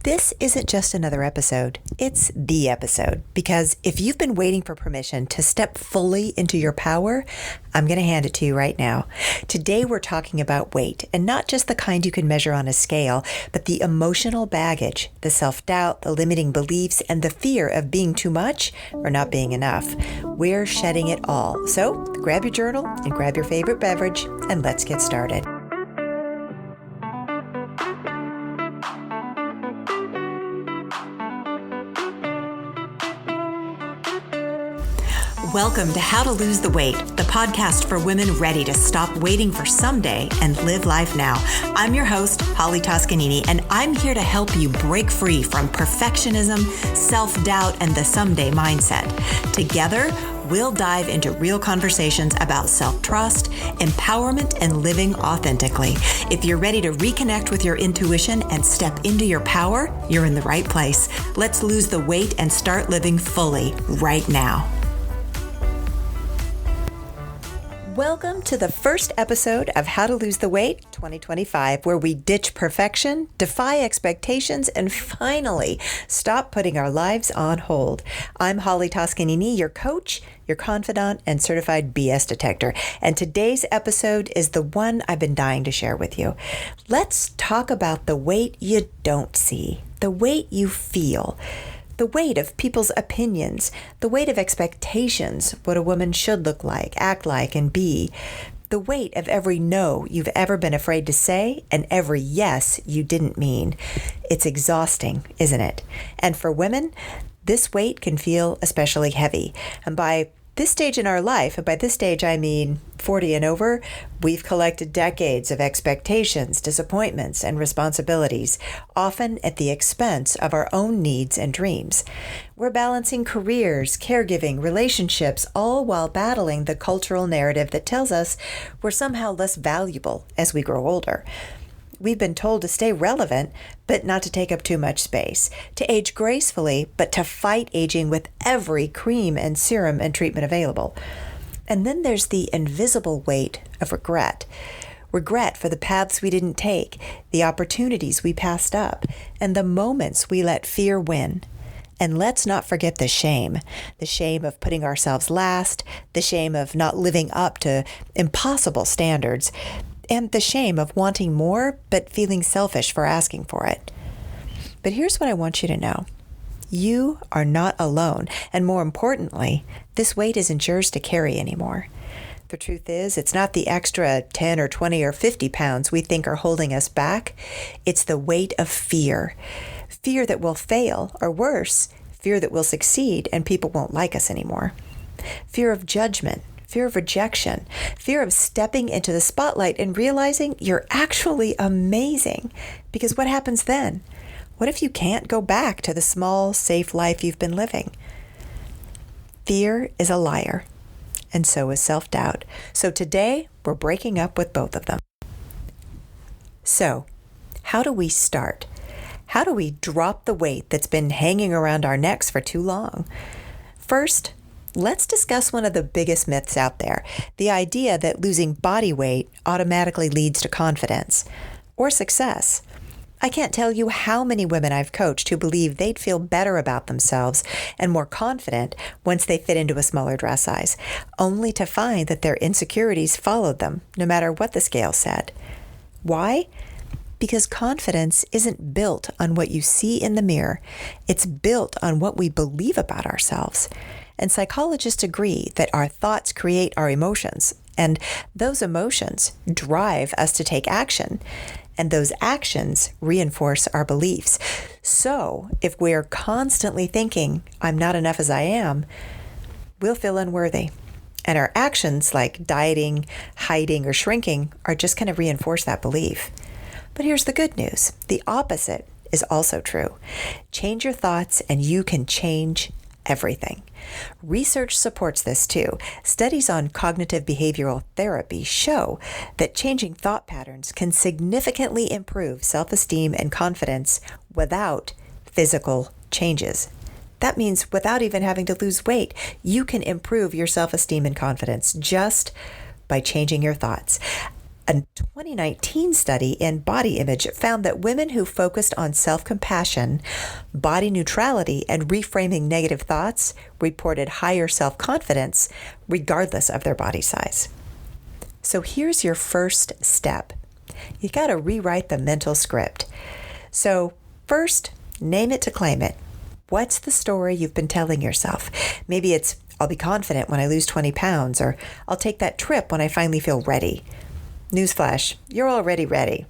This isn't just another episode, it's the episode. Because if you've been waiting for permission to step fully into your power, I'm going to hand it to you right now. Today we're talking about weight, and not just the kind you can measure on a scale, but the emotional baggage, the self-doubt, the limiting beliefs, and the fear of being too much or not being enough. We're shedding it all. So grab your journal and grab your favorite beverage, and let's get started. Welcome to How to Lose the Weight, the podcast for women ready to stop waiting for someday and live life now. I'm your host, Holly Toscanini, and I'm here to help you break free from perfectionism, self-doubt, and the someday mindset. Together, we'll dive into real conversations about self-trust, empowerment, and living authentically. If you're ready to reconnect with your intuition and step into your power, you're in the right place. Let's lose the weight and start living fully right now. Welcome to the first episode of How to Lose the Weight 2025, where we ditch perfection, defy expectations, and finally stop putting our lives on hold. I'm Holly Toscanini, your coach, your confidant, and certified BS detector. And today's episode is the one I've been dying to share with you. Let's talk about the weight you don't see, the weight you feel. The weight of people's opinions, the weight of expectations, what a woman should look like, act like, and be. The weight of every no you've ever been afraid to say and every yes you didn't mean. It's exhausting, isn't it? And for women, this weight can feel especially heavy. And by this stage in our life, and by this stage I mean 40 and over, we've collected decades of expectations, disappointments, and responsibilities, often at the expense of our own needs and dreams. We're balancing careers, caregiving, relationships, all while battling the cultural narrative that tells us we're somehow less valuable as we grow older. We've been told to stay relevant, but not to take up too much space, to age gracefully, but to fight aging with every cream and serum and treatment available. And then there's the invisible weight of regret. Regret for the paths we didn't take, the opportunities we passed up, and the moments we let fear win. And let's not forget the shame of putting ourselves last, the shame of not living up to impossible standards, and the shame of wanting more but feeling selfish for asking for it. But here's what I want you to know. You are not alone, and more importantly, this weight isn't yours to carry anymore. The truth is, it's not the extra 10 or 20 or 50 pounds we think are holding us back. It's the weight of fear. Fear that we'll fail, or worse, fear that we'll succeed and people won't like us anymore. Fear of judgment. Fear of rejection, fear of stepping into the spotlight and realizing you're actually amazing. Because what happens then? What if you can't go back to the small, safe life you've been living? Fear is a liar, and so is self-doubt. So today, we're breaking up with both of them. So, how do we start? How do we drop the weight that's been hanging around our necks for too long? First, let's discuss one of the biggest myths out there, the idea that losing body weight automatically leads to confidence or success. I can't tell you how many women I've coached who believe they'd feel better about themselves and more confident once they fit into a smaller dress size, only to find that their insecurities followed them, no matter what the scale said. Why? Because confidence isn't built on what you see in the mirror. It's built on what we believe about ourselves. And psychologists agree that our thoughts create our emotions, and those emotions drive us to take action, and those actions reinforce our beliefs. So if we're constantly thinking, I'm not enough as I am, we'll feel unworthy. And our actions like dieting, hiding, or shrinking are just going to reinforce that belief. But here's the good news. The opposite is also true. Change your thoughts and you can change everything. Research supports this too. Studies on cognitive behavioral therapy show that changing thought patterns can significantly improve self-esteem and confidence without physical changes. That means without even having to lose weight, you can improve your self-esteem and confidence just by changing your thoughts. A 2019 study in Body Image found that women who focused on self-compassion, body neutrality, and reframing negative thoughts reported higher self-confidence regardless of their body size. So here's your first step. You got to rewrite the mental script. So first, name it to claim it. What's the story you've been telling yourself? Maybe it's, I'll be confident when I lose 20 pounds, or I'll take that trip when I finally feel ready. Newsflash, you're already ready.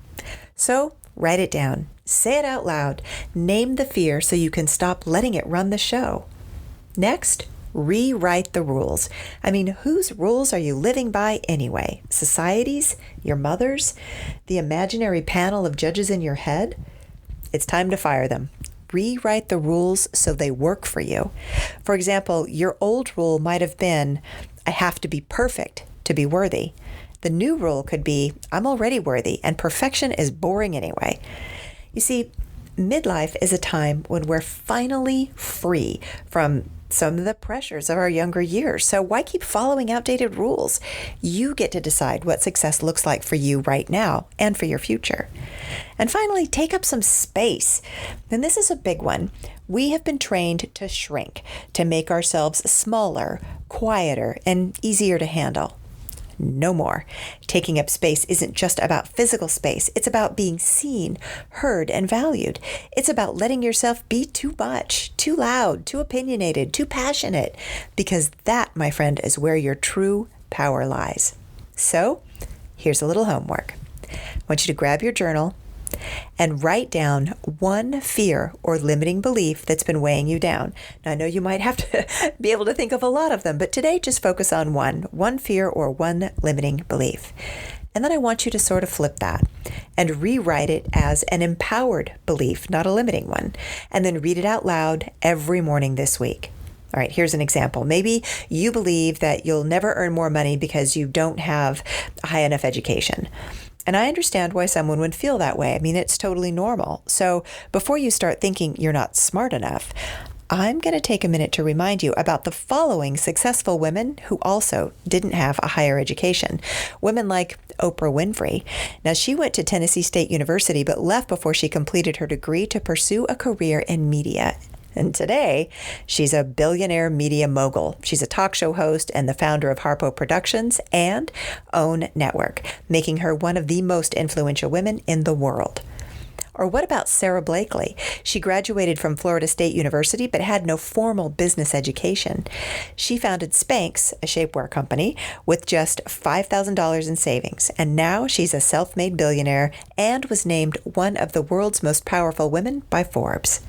So write it down. Say it out loud. Name the fear so you can stop letting it run the show. Next, rewrite the rules. I mean, whose rules are you living by anyway? Society's? Your mother's? The imaginary panel of judges in your head? It's time to fire them. Rewrite the rules so they work for you. For example, your old rule might have been, I have to be perfect to be worthy. The new rule could be, I'm already worthy and perfection is boring anyway. You see, midlife is a time when we're finally free from some of the pressures of our younger years. So why keep following outdated rules? You get to decide what success looks like for you right now and for your future. And finally, take up some space. And this is a big one. We have been trained to shrink, to make ourselves smaller, quieter, and easier to handle. No more. Taking up space isn't just about physical space. It's about being seen, heard, and valued. It's about letting yourself be too much, too loud, too opinionated, too passionate, because that, my friend, is where your true power lies. So, here's a little homework. I want you to grab your journal and write down one fear or limiting belief that's been weighing you down. Now, I know you might have to be able to think of a lot of them, but today just focus on one fear or one limiting belief. And then I want you to sort of flip that and rewrite it as an empowered belief, not a limiting one, and then read it out loud every morning this week. All right, here's an example. Maybe you believe that you'll never earn more money because you don't have a high enough education. And I understand why someone would feel that way. I mean, it's totally normal. So before you start thinking you're not smart enough, I'm going to take a minute to remind you about the following successful women who also didn't have a higher education. Women like Oprah Winfrey. Now, she went to Tennessee State University, but left before she completed her degree to pursue a career in media. And today, she's a billionaire media mogul. She's a talk show host and the founder of Harpo Productions and OWN Network, making her one of the most influential women in the world. Or what about Sarah Blakely? She graduated from Florida State University but had no formal business education. She founded Spanx, a shapewear company, with just $5,000 in savings. And now she's a self-made billionaire and was named one of the world's most powerful women by Forbes.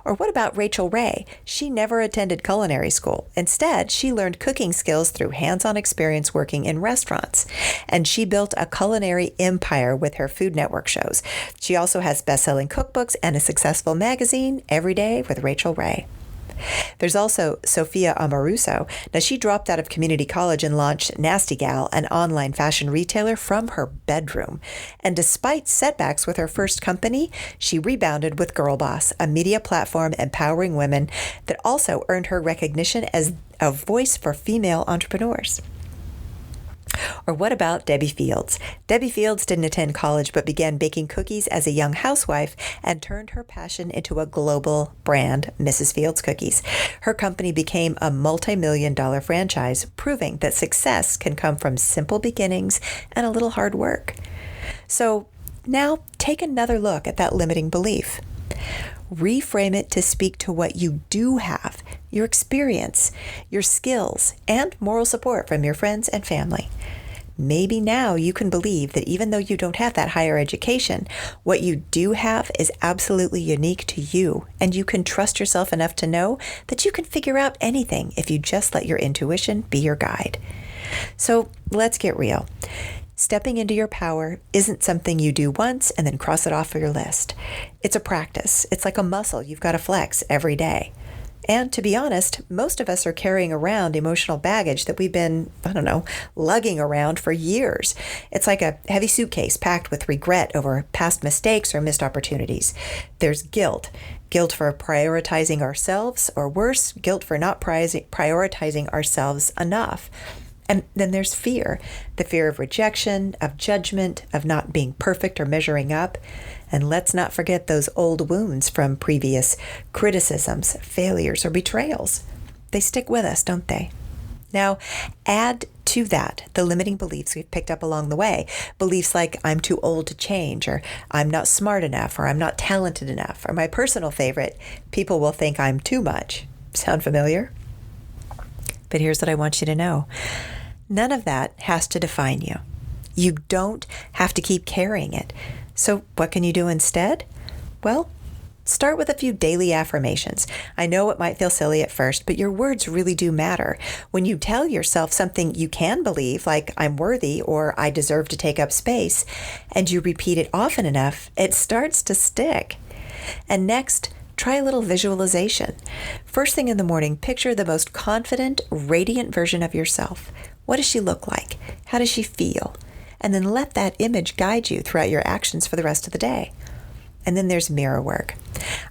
Or what about Rachel Ray? She never attended culinary school. Instead, she learned cooking skills through hands-on experience working in restaurants. And she built a culinary empire with her Food Network shows. She also has best-selling cookbooks and a successful magazine, Every Day with Rachel Ray. There's also Sophia Amoruso. Now, she dropped out of community college and launched Nasty Gal, an online fashion retailer, from her bedroom. And despite setbacks with her first company, she rebounded with Girl Boss, a media platform empowering women that also earned her recognition as a voice for female entrepreneurs. Or what about Debbie Fields? Debbie Fields didn't attend college but began baking cookies as a young housewife and turned her passion into a global brand, Mrs. Fields Cookies. Her company became a multi-million-dollar franchise, proving that success can come from simple beginnings and a little hard work. So now take another look at that limiting belief. Reframe it to speak to what you do have, your experience, your skills, and moral support from your friends and family. Maybe now you can believe that even though you don't have that higher education, what you do have is absolutely unique to you, and you can trust yourself enough to know that you can figure out anything if you just let your intuition be your guide. So let's get real. Stepping into your power isn't something you do once and then cross it off your list. It's a practice. It's like a muscle you've got to flex every day. And to be honest, most of us are carrying around emotional baggage that we've been, lugging around for years. It's like a heavy suitcase packed with regret over past mistakes or missed opportunities. There's guilt for prioritizing ourselves, or worse, guilt for not prioritizing ourselves enough. And then there's fear, the fear of rejection, of judgment, of not being perfect or measuring up. And let's not forget those old wounds from previous criticisms, failures, or betrayals. They stick with us, don't they? Now, add to that the limiting beliefs we've picked up along the way. Beliefs like I'm too old to change, or I'm not smart enough, or I'm not talented enough, or my personal favorite, people will think I'm too much. Sound familiar? But here's what I want you to know. None of that has to define you. You don't have to keep carrying it. So what can you do instead? Well, start with a few daily affirmations. I know it might feel silly at first, but your words really do matter. When you tell yourself something you can believe, like I'm worthy or I deserve to take up space, and you repeat it often enough, it starts to stick. And next, try a little visualization. First thing in the morning, picture the most confident, radiant version of yourself. What does she look like? How does she feel? And then let that image guide you throughout your actions for the rest of the day. And then there's mirror work.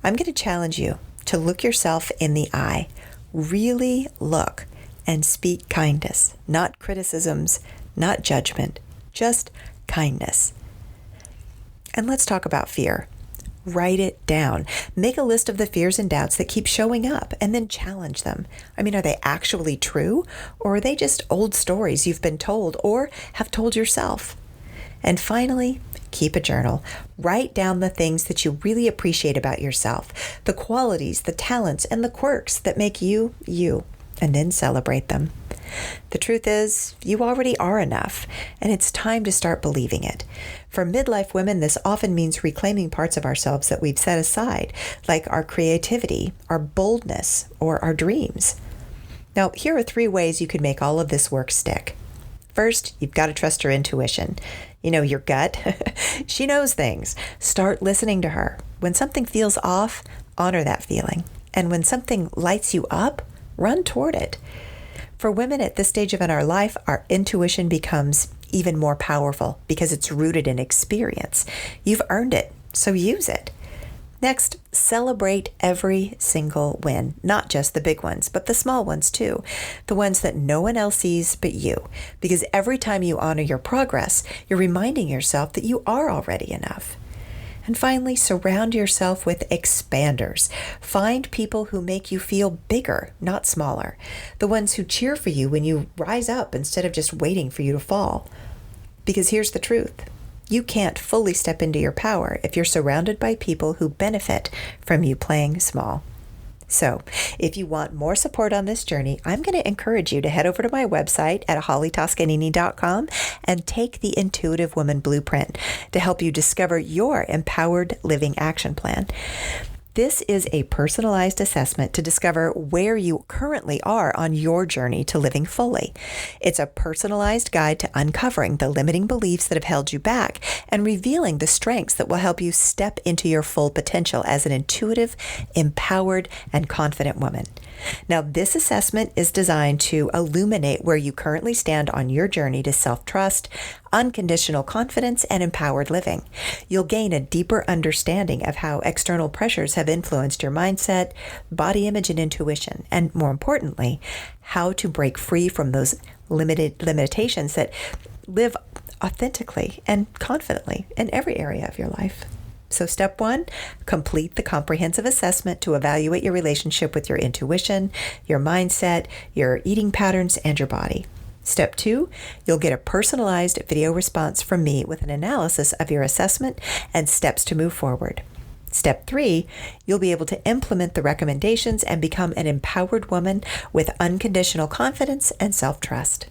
I'm going to challenge you to look yourself in the eye. Really look and speak kindness, not criticisms, not judgment, just kindness. And let's talk about fear. Write it down. Make a list of the fears and doubts that keep showing up and then challenge them. I mean, are they actually true, or are they just old stories you've been told or have told yourself? And finally, keep a journal. Write down the things that you really appreciate about yourself, the qualities, the talents, and the quirks that make you, you, and then celebrate them. The truth is, you already are enough, and it's time to start believing it. For midlife women, this often means reclaiming parts of ourselves that we've set aside, like our creativity, our boldness, or our dreams. Now, here are 3 ways you can make all of this work stick. First, you've got to trust your intuition. You know, your gut. She knows things. Start listening to her. When something feels off, honor that feeling. And when something lights you up, run toward it. For women at this stage of our life, our intuition becomes even more powerful because it's rooted in experience. You've earned it, so use it. Next, celebrate every single win, not just the big ones, but the small ones too, the ones that no one else sees but you. Because every time you honor your progress, you're reminding yourself that you are already enough. And finally, surround yourself with expanders. Find people who make you feel bigger, not smaller. The ones who cheer for you when you rise up instead of just waiting for you to fall. Because here's the truth. You can't fully step into your power if you're surrounded by people who benefit from you playing small. So, if you want more support on this journey, I'm going to encourage you to head over to my website at hollytoscanini.com and take the Intuitive Woman Blueprint to help you discover your empowered living action plan. This is a personalized assessment to discover where you currently are on your journey to living fully. It's a personalized guide to uncovering the limiting beliefs that have held you back and revealing the strengths that will help you step into your full potential as an intuitive, empowered, and confident woman. Now, this assessment is designed to illuminate where you currently stand on your journey to self-trust, unconditional confidence, and empowered living. You'll gain a deeper understanding of how external pressures have influenced your mindset, body image, and intuition, and more importantly, how to break free from those limitations that live authentically and confidently in every area of your life. So step 1, complete the comprehensive assessment to evaluate your relationship with your intuition, your mindset, your eating patterns, and your body. Step 2, you'll get a personalized video response from me with an analysis of your assessment and steps to move forward. Step 3, you'll be able to implement the recommendations and become an empowered woman with unconditional confidence and self-trust.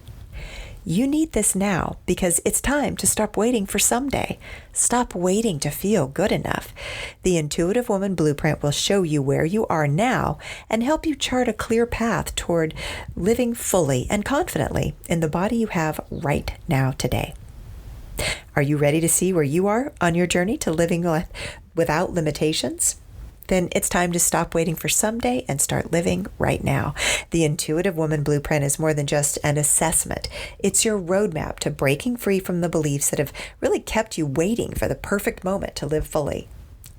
You need this now because it's time to stop waiting for someday. Stop waiting to feel good enough. The Intuitive Woman Blueprint will show you where you are now and help you chart a clear path toward living fully and confidently in the body you have right now today. Are you ready to see where you are on your journey to living without limitations? Then it's time to stop waiting for someday and start living right now. The Intuitive Woman Blueprint is more than just an assessment. It's your roadmap to breaking free from the beliefs that have really kept you waiting for the perfect moment to live fully.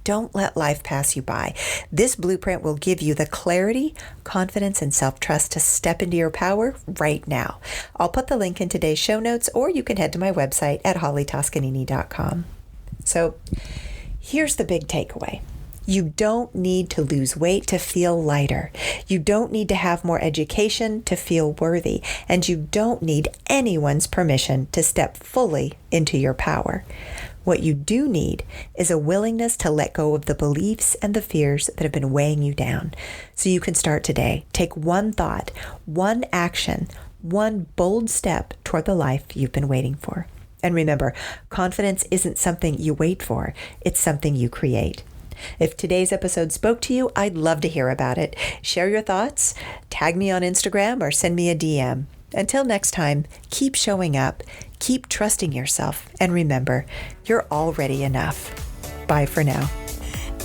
don't let life pass you by. This blueprint will give you the clarity, confidence, and self-trust to step into your power right now. I'll put the link in today's show notes, or you can head to my website at hollytoscanini.com. So here's the big takeaway. You don't need to lose weight to feel lighter. You don't need to have more education to feel worthy. And you don't need anyone's permission to step fully into your power. What you do need is a willingness to let go of the beliefs and the fears that have been weighing you down. So you can start today. Take one thought, one action, one bold step toward the life you've been waiting for. And remember, confidence isn't something you wait for. It's something you create. If today's episode spoke to you, I'd love to hear about it. Share your thoughts, tag me on Instagram, or send me a DM. Until next time, keep showing up, keep trusting yourself, and remember, you're already enough. Bye for now.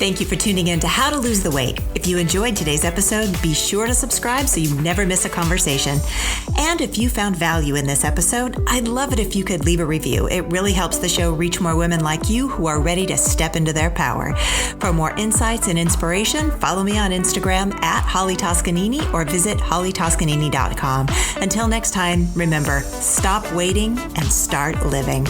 Thank you for tuning in to How to Lose the Weight. If you enjoyed today's episode, be sure to subscribe so you never miss a conversation. And if you found value in this episode, I'd love it if you could leave a review. It really helps the show reach more women like you who are ready to step into their power. For more insights and inspiration, follow me on Instagram at Holly Toscanini or visit hollytoscanini.com. Until next time, remember, stop waiting and start living.